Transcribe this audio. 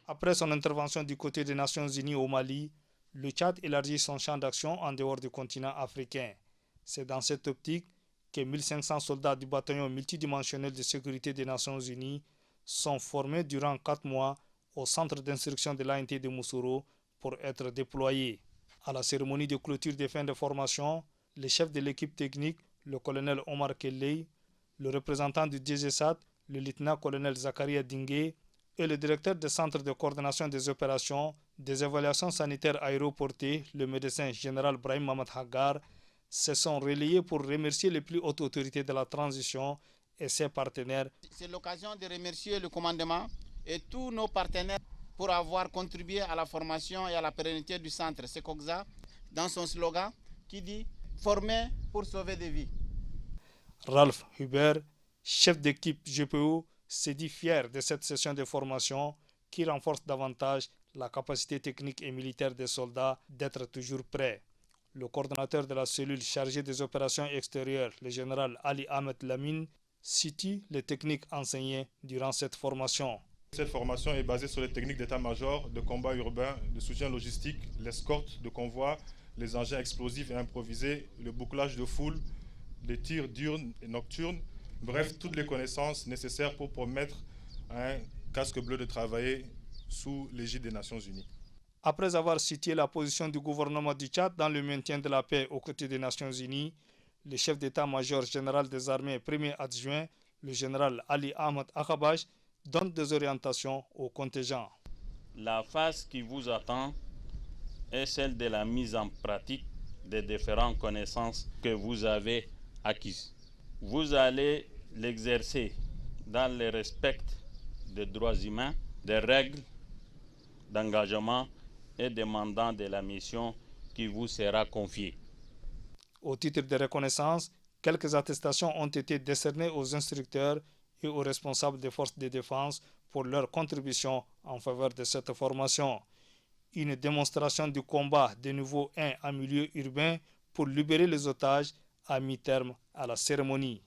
Après son intervention du côté des Nations Unies au Mali, le Tchad élargit son champ d'action en dehors du continent africain. C'est dans cette optique que 1500 soldats du bataillon multidimensionnel de sécurité des Nations Unies sont formés durant 4 mois au centre d'instruction de l'ANT de Moussoro pour être déployés. À la cérémonie de clôture des fins de formation, le chef de l'équipe technique, le colonel Omar Kelley, le représentant du DGSAT, le lieutenant-colonel Zakaria Dingue, et le directeur du centre de coordination des opérations, des évaluations sanitaires aéroportées, le médecin général Brahim Mamad Hagar, se sont relayés pour remercier les plus hautes autorités de la transition et ses partenaires. C'est l'occasion de remercier le commandement et tous nos partenaires pour avoir contribué à la formation et à la pérennité du centre Sekokza dans son slogan qui dit « Former pour sauver des vies ». Ralph Hubert, chef d'équipe GPO, s'est dit fier de cette session de formation qui renforce davantage la capacité technique et militaire des soldats d'être toujours prêts. Le coordonnateur de la cellule chargée des opérations extérieures, le général Ali Ahmed Lamine, cite les techniques enseignées durant cette formation. Cette formation est basée sur les techniques d'état-major, de combat urbain, de soutien logistique, l'escorte de convoi, les engins explosifs et improvisés, le bouclage de foule, les tirs diurnes et nocturnes, bref, toutes les connaissances nécessaires pour permettre à un casque bleu de travailler sous l'égide des Nations Unies. Après avoir cité la position du gouvernement du Tchad dans le maintien de la paix aux côtés des Nations Unies, le chef d'état-major général des armées premier adjoint, le général Ali Ahmed Akhabash, donne des orientations aux contingents. La phase qui vous attend est celle de la mise en pratique des différentes connaissances que vous avez acquises. Vous allez l'exercer dans le respect des droits humains, des règles d'engagement et des mandats de la mission qui vous sera confiée. Au titre de reconnaissance, quelques attestations ont été décernées aux instructeurs et aux responsables des forces de défense pour leur contribution en faveur de cette formation. Une démonstration du combat de niveau 1 en milieu urbain pour libérer les otages a mis terme à la cérémonie.